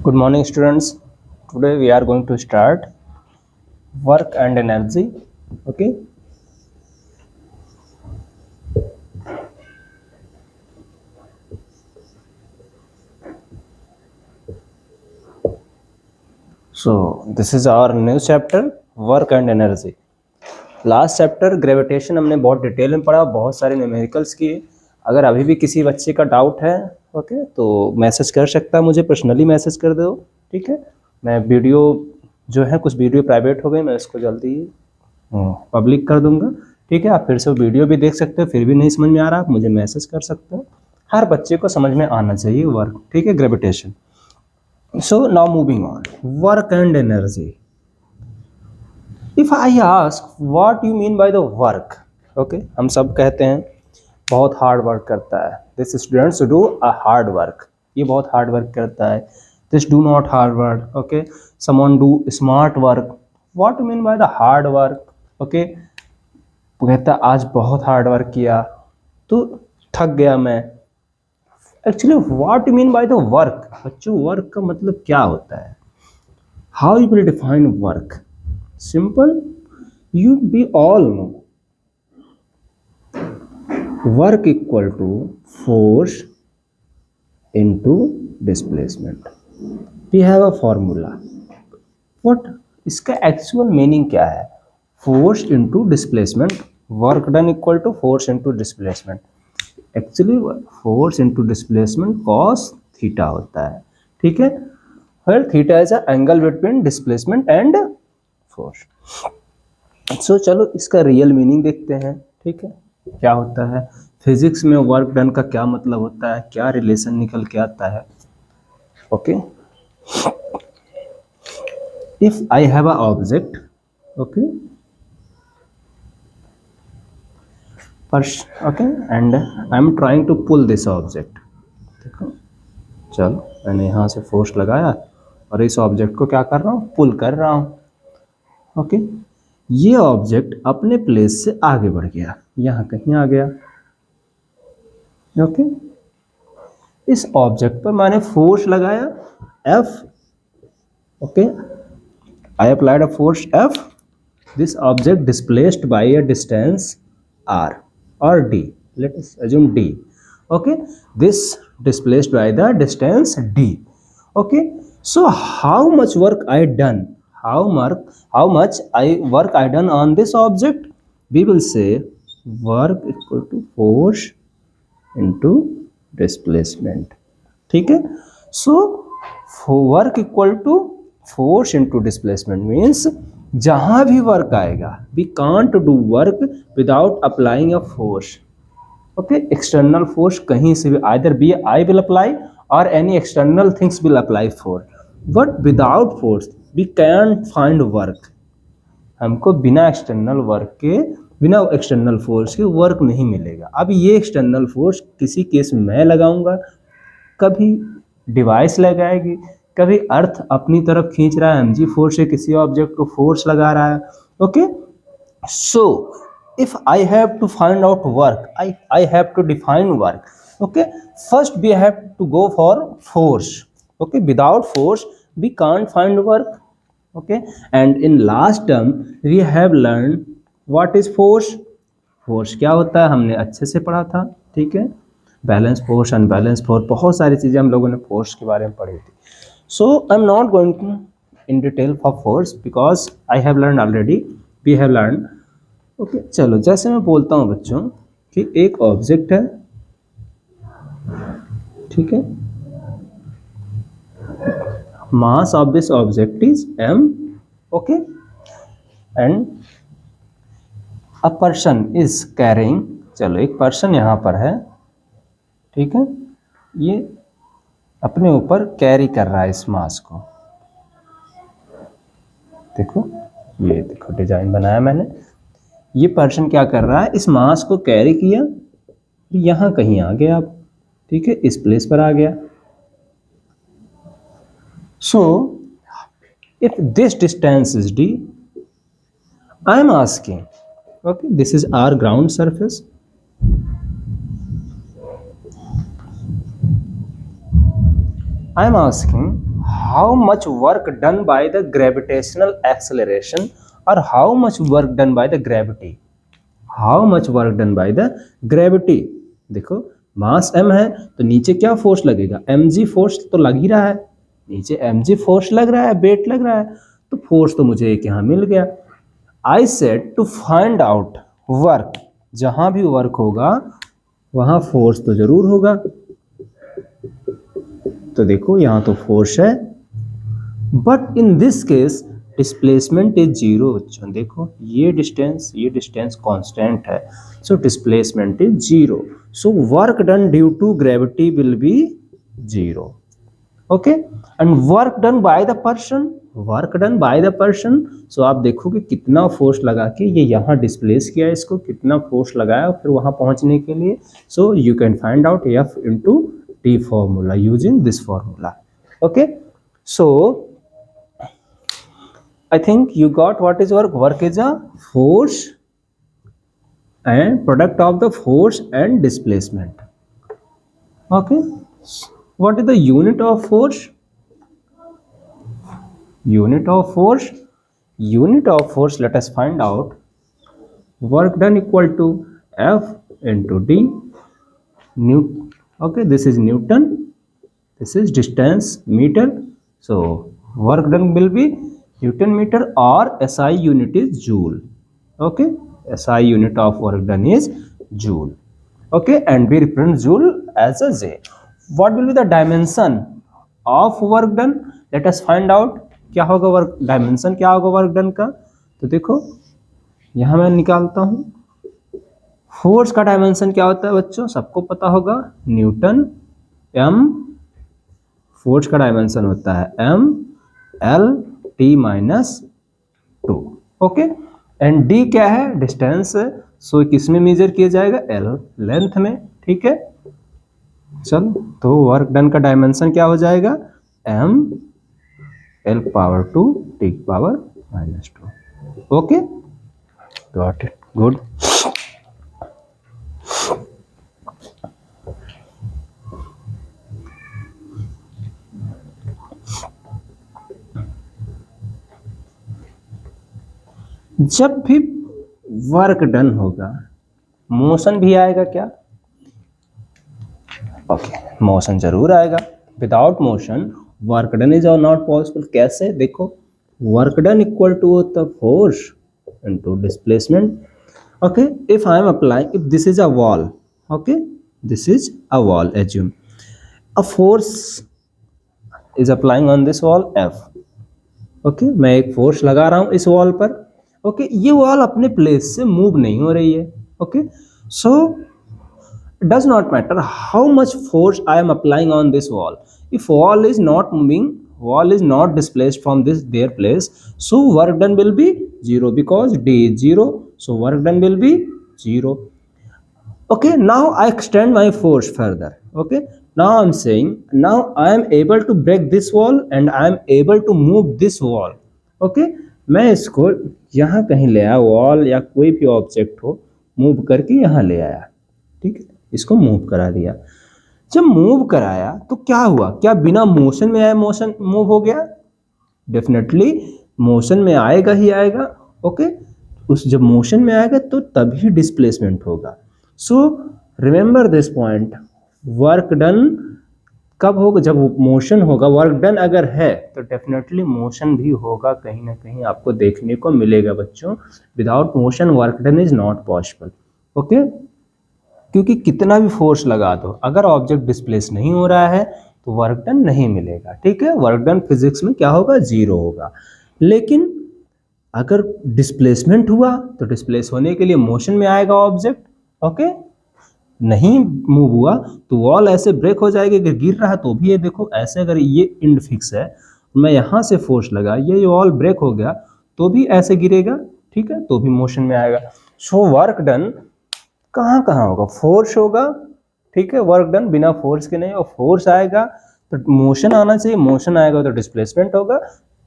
Good morning, students. Today we are going to start work and energy. Okay. So this is our new chapter, work and energy. Last chapter gravitation हमने बहुत detail में पढ़ा, बहुत सारे numericals किए. अगर अभी भी किसी बच्चे का डाउट है ओके तो मैसेज कर सकता है, मुझे पर्सनली मैसेज कर दो. ठीक है, मैं वीडियो जो है कुछ वीडियो प्राइवेट हो गई, मैं इसको जल्दी पब्लिक कर दूंगा. ठीक है, आप फिर से वीडियो भी देख सकते हो, फिर भी नहीं समझ में आ रहा आप मुझे मैसेज कर सकते हो. हर बच्चे को समझ में आना चाहिए वर्क. ठीक है, gravitation. So now moving on, work and energy. If I ask what you mean by the work, okay, हम सब कहते हैं बहुत हार्ड वर्क करता है. This students do a hard work, ये बहुत हार्ड वर्क करता है. This do not hard work. Okay, someone do smart work. What you mean by the hard work? Okay, वो कहता है आज बहुत हार्ड वर्क किया तो थक गया मैं. Actually what you mean by the work? बच्चों, वर्क का मतलब क्या होता है? How you will define work? Simple, you we all know work equal to force into displacement. We have a formula. What इसका एक्चुअल मीनिंग क्या है? Force into displacement, work done equal to force into displacement. Actually force into displacement cos theta होता है. ठीक है, where theta is a angle between displacement and force. So चलो इसका real meaning देखते हैं. ठीक है, क्या होता है फिजिक्स में वर्क डन का क्या मतलब होता है, क्या रिलेशन निकल के आता है. Okay, if I have a object, okay, okay, and I am trying to pull this object. देखो, चलो मैंने यहाँ से फोर्स लगाया और इस ऑब्जेक्ट को क्या कर रहा हूँ, पुल कर रहा हूँ. ओके, ये ऑब्जेक्ट अपने प्लेस से आगे बढ़ गया, यहाँ कहीं आ गया. ओके, इस ऑब्जेक्ट पर मैंने फोर्स लगाया F. Okay, I applied a force F. This object displaced bye a distance R or D. Let us assume D. Okay, this displaced by the distance D. Okay, so how much work I done? How much work I done on this object? We will say work equal to force into displacement. ठीक है, so work equal to force into displacement means जहां भी work आएगा we can't do work without applying a force. Okay, external force कहीं से भी, either be I will apply or any external things will apply for, but without force we can't find work. हमको बिना external work के, बिना external force के work नहीं मिलेगा. अब ये एक्सटर्नल फोर्स किसी केस में मैं लगाऊंगा, कभी डिवाइस लगाएगी, कभी अर्थ अपनी तरफ खींच रहा है mg फोर्स से किसी ऑब्जेक्ट को फोर्स लगा रहा है. Okay, so if I have to find out work, I have to define work. Okay, first we have to go for force. Okay, without force we can't find work. Okay, and in last term we have learned what is force. Force क्या होता है हमने अच्छे से पढ़ा था. ठीक है, बैलेंस फोर्स, अनबैलेंस फोर्स, बहुत सारी चीज़ें हम लोगों ने फोर्स के बारे में पढ़ी थी. So I am not going to in detail for force because I have learn already, we have learn. Okay, चलो जैसे मैं बोलता हूँ बच्चों कि एक ऑब्जेक्ट है. ठीक है, mass of this object is m. Okay, and a person is carrying. चलो एक पर्सन यहाँ पर है. ठीक है, ये अपने ऊपर कैरी कर रहा है इस मास को. देखो, ये देखो डिजाइन बनाया मैंने. ये पर्सन क्या कर रहा है, इस मास को कैरी किया, यहाँ कहीं आ गया. अब ठीक है, इस प्लेस पर आ गया. So if this distance is d, I am asking, okay, this is our ground surface. I am asking how much work done by the gravitational acceleration or how much work done by the gravity, how much work done by the gravity। देखो मास m है तो नीचे क्या force लगेगा, mg force तो लग ही रहा है, नीचे mg फोर्स लग रहा है, वेट लग रहा है, तो फोर्स तो मुझे एक यहाँ मिल गया। I said to find out work, जहां भी वर्क होगा वहां फोर्स तो जरूर होगा। तो देखो यहाँ तो फोर्स है, but in this case displacement is zero. बच्चों देखो ये डिस्टेंस कांस्टेंट है, so displacement is zero, so work done due to gravity will be zero. Okay, and work done by the person, so आप देखोगे कितना force लगा के ये यहाँ डिस्प्लेस किया, इसको कितना फोर्स लगाया फिर वहां पहुंचने के लिए। So you can find out F into T formula using this formula. Okay, so I think you got what is work. Work is a force and product of the force and displacement. Okay, what is the unit of force? Unit of force, let us find out. Work done equal to F into D Newton. Okay, this is Newton, this is distance meter, so work done will be Newton meter, or SI unit is joule. Okay, SI unit of work done is joule. Okay, and we represent joule as a J. What will be the dimension of work done? Let us find out क्या होगा work dimension, क्या होगा work done का। तो देखो यहां मैं निकालता हूं, फोर्स का डायमेंशन क्या होता है बच्चों, सबको पता होगा, न्यूटन m, फोर्स का डायमेंशन होता है m l t minus 2। Okay, and d क्या है, डिस्टेंस, सो किस में मेजर किया जाएगा, l लेंथ में। ठीक है, चलो तो वर्क डन का डायमेंशन क्या हो जाएगा, m l power 2 t power minus 2। Okay, got it, good. जब भी वर्क डन होगा मोशन भी आएगा क्या, ओके, मोशन जरूर आएगा। Without motion work done is और नॉट पॉसिबल। कैसे, देखो वर्क डन इक्वल टू होता है force into displacement. Okay, if I am applying, if this is a wall, okay, this is a wall, assume a force is applying on this wall F। Okay, मैं एक force लगा रहा हूं इस wall पर। Okay, ये wall अपने place से मूव नहीं हो रही है। Okay, so does not matter how much force I am applying on this wall. If wall is not moving, wall is not displaced from their place, so work done will be zero because D is zero, so work done will be zero. Okay, now I extend my force further. Okay, now I'm saying now I am able to break this wall and I am able to move this wall. Okay, मैं इसको यहाँ कहीं ले आया, wall या कोई भी object हो, मूव करके यहाँ ले आया। ठीक है, इसको मूव करा दिया। जब मूव कराया तो क्या हुआ, क्या बिना मोशन में आया मोशन मूव हो गया, डेफिनेटली मोशन में आएगा ही आएगा। ओके, उस जब मोशन में आएगा तो तभी डिस्प्लेसमेंट होगा। So remember this point, work done कब होगा, जब मोशन होगा। वर्क डन अगर है तो डेफिनेटली मोशन भी होगा, कहीं ना कहीं आपको देखने को मिलेगा बच्चों। Without motion work done is not possible. Okay, क्योंकि कितना भी फोर्स लगा दो, अगर ऑब्जेक्ट डिस्प्लेस नहीं हो रहा है तो वर्क डन नहीं मिलेगा। ठीक है, वर्क डन फिजिक्स में क्या होगा, जीरो होगा। लेकिन अगर डिस्प्लेसमेंट हुआ तो डिस्प्लेस होने के लिए मोशन में आएगा ऑब्जेक्ट। ओके, नहीं मूव हुआ तो वॉल ऐसे ब्रेक हो जाएगी। अगर गिर रहा है तो भी ये देखो ऐसे, अगर ये इंड फिक्स है, मैं यहाँ से फोर्स लगा, ये वॉल ब्रेक हो गया तो भी ऐसे गिरेगा। ठीक है, तो भी मोशन में आएगा। सो वर्क डन कहाँ कहाँ होगा, फोर्स होगा। ठीक है, वर्क डन बिना फोर्स के नहीं, और फोर्स आएगा तो मोशन आना चाहिए, मोशन आएगा तो डिस्प्लेसमेंट होगा,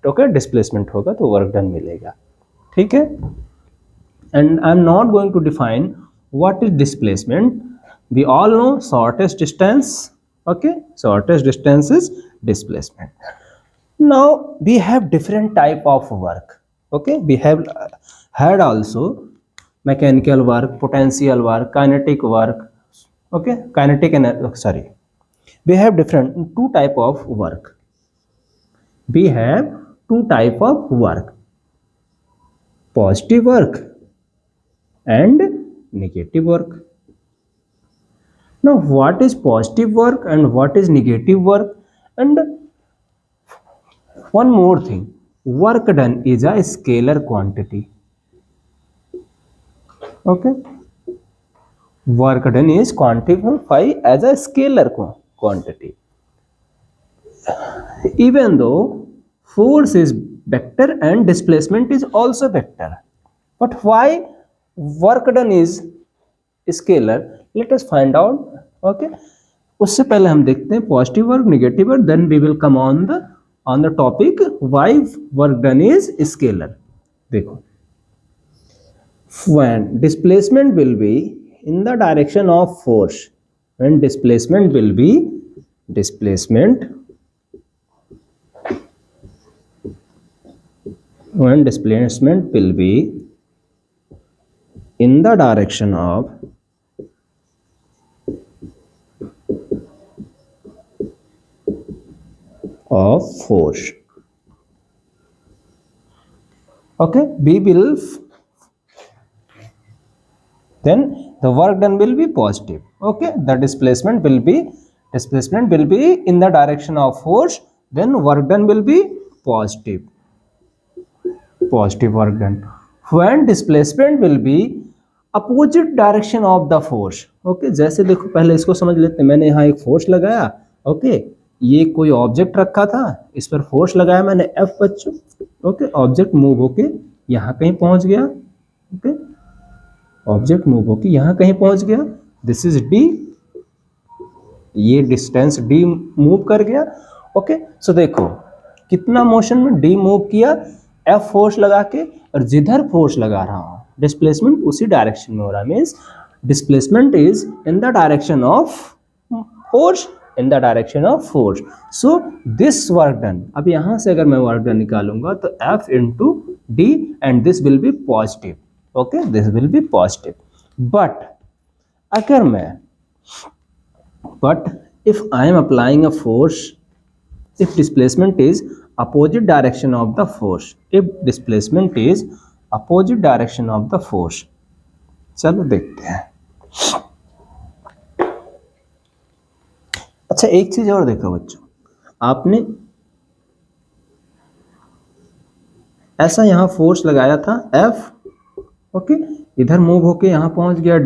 ओके, डिस्प्लेसमेंट होगा तो वर्क डन मिलेगा। ठीक है, and I am not going to define what is displacement. We all know shortest distance, okay, shortest distance is displacement. Now we have different type of work. Okay, we have had also mechanical work, potential work, kinetic work. Okay, kinetic and sorry, we have different two type of work. We have two type of work: positive work and negative work. Now, what is positive work and what is negative work? And one more thing, work done is a scalar quantity. Okay, work done is quantified as a scalar quantity. Even though force is vector and displacement is also vector, but why work done is scalar? Let us find out. Okay, उससे पहले हम देखते हैं positive work, negative work, then we will come on the topic why work done is scalar. देखो, when displacement will be in the direction of force, when displacement will be in the direction of force. Okay, we will then the work done will be positive. Okay, the displacement will be in the direction of force, then work done will be positive work done. When displacement will be opposite direction of the force. Okay, जैसे देखो पहले इसको समझ लेते हैं. मैंने यहाँ एक फोर्स लगाया. ओके, ये कोई ऑब्जेक्ट रखा था, इस पर फोर्स लगाया मैंने F बच्चों. ओके, ऑब्जेक्ट मूव होके यहाँ कहीं पहुंच गया. ओके, ऑब्जेक्ट मूव होके यहाँ कहीं पहुंच गया. दिस इज D, ये डिस्टेंस D मूव कर गया. ओके, सो देखो कितना मोशन में D मूव किया, F फोर्स लगा के, और जिधर फोर्स लगा रहा हूँ डिस्प्लेसमेंट उसी डायरेक्शन में हो रहा है. Means displacement is in the direction of force, so this work done. अब यहाँ से अगर मैं वर्क डन निकालूंगा तो F into D and this will be positive. Okay, this will be positive. But अगर मैं if I am applying a force, if displacement is opposite direction of the force, चलो देखते हैं. अच्छा, एक चीज और देखो बच्चों, आपने ऐसा यहां फोर्स लगाया था F. ओके, इधर मूव होके यहां पहुंच गया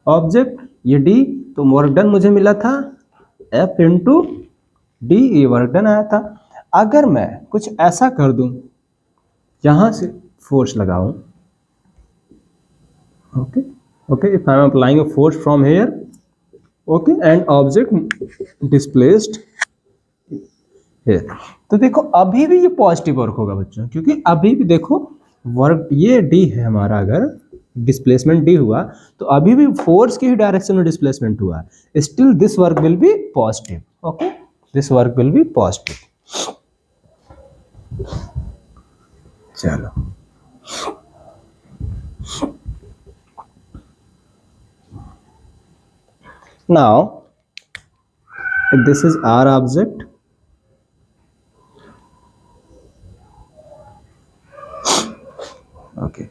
ऑब्जेक्ट, ये D, तो वर्क डन मुझे मिला था F इंटू D, ये वर्क डन आया था. अगर मैं कुछ ऐसा कर दूं, यहां से फोर्स लगाऊं. Okay, if I am applying a force from here, okay, and object displaced here, तो देखो अभी भी ये पॉजिटिव वर्क होगा बच्चों, क्योंकि अभी भी देखो वर्क, ये D है हमारा, अगर डिस्प्लेसमेंट D हुआ तो अभी भी फोर्स की ही डायरेक्शन में डिस्प्लेसमेंट हुआ. Still this work will be positive. Okay, this work will be positive. चलो, now this is our object. Okay,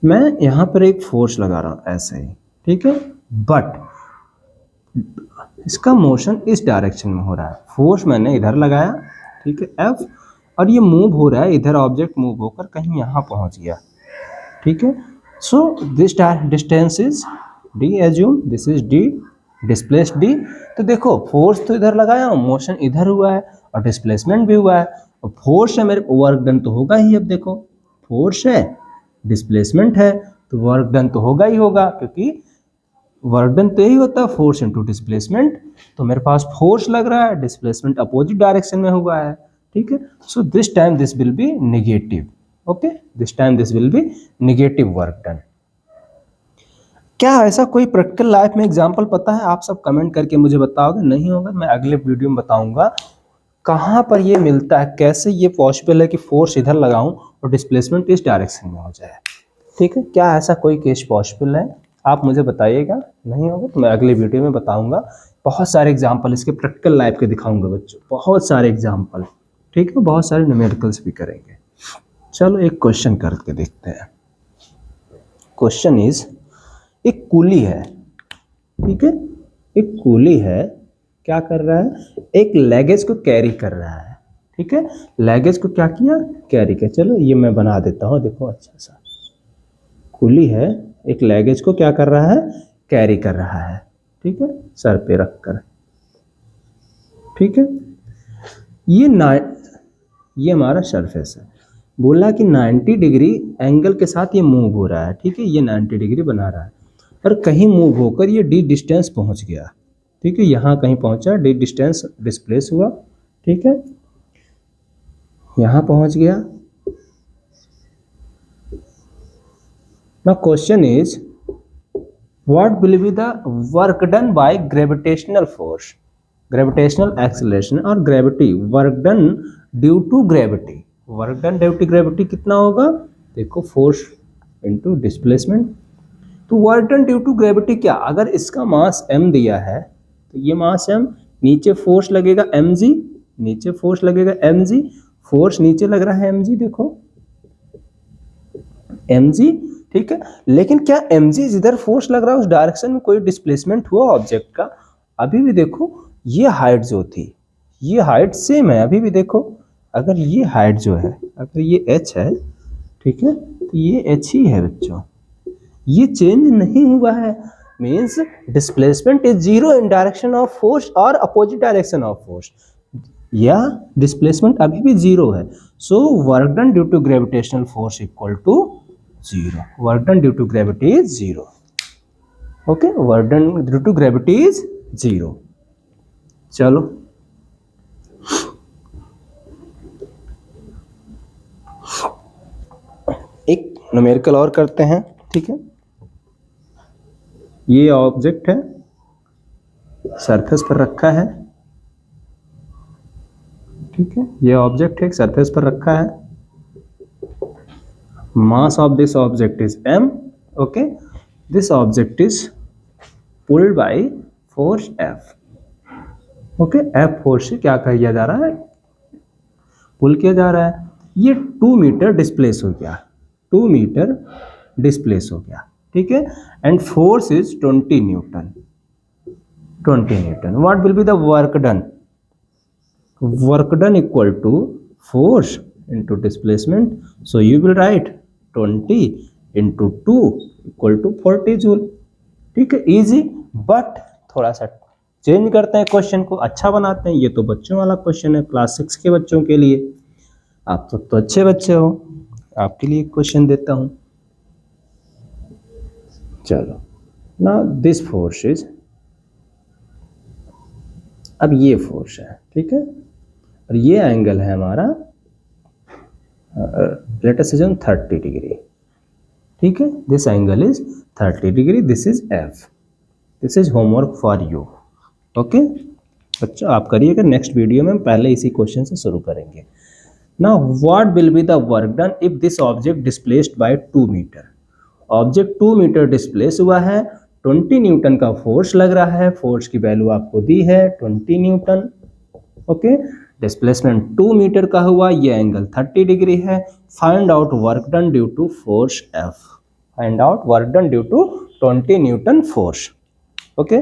मैं यहां पर एक फोर्स लगा रहा हूं ऐसे ही, ठीक है, बट इसका मोशन इस डायरेक्शन में हो रहा है. फोर्स मैंने इधर लगाया, ठीक है, F, और ये मूव हो रहा है इधर, ऑब्जेक्ट मूव होकर कहीं यहाँ पहुँच गया. ठीक है, so this distance is D, assume this is D, displace D. तो देखो फोर्स तो इधर लगाया हूँ, मोशन इधर हुआ है और डिस्प्लेसमेंट भी हुआ है. और फोर्स है मेरे, वर्क डन तो होगा ही. अब देखो फोर्स है, डिस्प्लेसमेंट है, तो वर्क डन तो होगा ही होगा, क्योंकि वर्क डन तो यही होता है फोर्स इनटू डिस्प्लेसमेंट. तो मेरे पास फोर्स लग रहा है, डिस्प्लेसमेंट अपोजिट डायरेक्शन में हुआ है. ठीक है, so this time this will be negative. Okay, this time this will be negative work done. क्या ऐसा कोई प्रैक्टिकल लाइफ में एग्जांपल पता है? आप सब कमेंट करके मुझे बताओगे. नहीं होगा मैं अगले वीडियो में बताऊंगा कहाँ पर ये मिलता है, कैसे ये पॉसिबल है कि फोर्स इधर लगाऊं और डिस्प्लेसमेंट इस डायरेक्शन में हो जाए। ठीक है, क्या ऐसा कोई केस पॉसिबल है? आप मुझे बताइएगा। नहीं होगा तो मैं अगली वीडियो में बताऊंगा। बहुत सारे एग्जाम्पल इसके प्रैक्टिकल लाइफ के दिखाऊंगा बच्चों, बहुत सारे एग्जाम्पल। ठीक है, बहुत सारे न्यूमेरिकल्स भी करेंगे। चलो एक क्वेश्चन करके देखते हैं। क्वेश्चन इज, एक कूली है, ठीक है, एक कूली है, क्या कर रहा है, एक लगेज को कैरी कर रहा है। ठीक है, लगेज को क्या किया, कैरी किया। चलो ये मैं बना देता हूँ, देखो अच्छा सा। कूली है, एक लगेज को क्या कर रहा है, कैरी कर रहा है। ठीक है, सर पे रख कर। ठीक है, ये हमारा सरफेस है। बोला कि 90 डिग्री एंगल के साथ ये मूव हो रहा है। ठीक है, ये 90 डिग्री बना रहा है, पर कहीं मूव होकर ये डी डिस्टेंस पहुंच गया। ठीक है, यहाँ कहीं पहुंचा, डी डिस्टेंस डिस्प्लेस हुआ। ठीक है, यहाँ पहुंच गया। Now question is, what will be the work done by gravitational force, gravitational acceleration और gravity, work done due to gravity. Work done due to gravity कितना होगा, देखो फोर्स इनटू डिस्प्लेसमेंट। तो work done due to gravity क्या, अगर इसका mass m दिया है तो ये मास m, नीचे फोर्स लगेगा mg, नीचे फोर्स लगेगा mg, फोर्स नीचे लग रहा है mg, देखो mg। ठीक है, लेकिन क्या mg जिधर फोर्स लग रहा है उस डायरेक्शन में कोई डिस्प्लेसमेंट हुआ ऑब्जेक्ट का? अभी भी देखो, ये हाइट जो थी, ये हाइट सेम है अभी भी। देखो अगर ये हाइट जो है, अगर ये h है, ठीक है, तो ये h ही है बच्चों, ये चेंज नहीं हुआ है। Means displacement is zero in direction of force और अपोजिट डायरेक्शन ऑफ फोर्स, या डिस्प्लेसमेंट अभी भी जीरो है। So work done due to gravitational force equal to zero. Work done due to gravity is zero. Okay, work done due to gravity is zero. चलो एक numerical और करते हैं। ठीक है, ये ऑब्जेक्ट है, सरफेस पर रखा है। ठीक है, ये ऑब्जेक्ट है, सरफेस पर रखा है। Mass of this object is m। Okay, this object is pulled by force F। Okay, F force से क्या किया जा रहा है, पुल किया जा रहा है। ये 2 मीटर डिस्प्लेस हो गया, 2 मीटर डिस्प्लेस हो गया। ठीक है, and force is 20 newton, 20 newton. What will be the work done, work done equal to force into displacement. So you will write 20 into 2 equal to 40 joule. ठीक है, इजी, बट थोड़ा सा चेंज करते हैं क्वेश्चन को, अच्छा बनाते हैं। ये तो बच्चों वाला क्वेश्चन है, क्लास 6 के बच्चों के लिए। आप सब तो अच्छे बच्चे हो, आपके लिए क्वेश्चन देता हूं। चलो, ना दिस फोर्स इज, अब ये फोर्स है, ठीक है, और ये एंगल है हमारा, लेट अस अज्यूम 30 डिग्री। ठीक है, this angle is 30 degree, this is F। This is homework for you. Okay बच्चों, आप करिएगा। नेक्स्ट वीडियो में पहले इसी क्वेश्चन से शुरू करेंगे। Now what will be the work done if this object displaced by 2 metre. Object 2 metre displace हुआ है, 20 न्यूटन का फोर्स लग रहा है। फोर्स की वैल्यू आपको दी है 20 न्यूटन। ओके, डिस्प्लेसमेंट 2 मीटर का हुआ, ये एंगल 30 डिग्री है। Find out work done due to force F। Find out work done due to 20 newton force. Okay.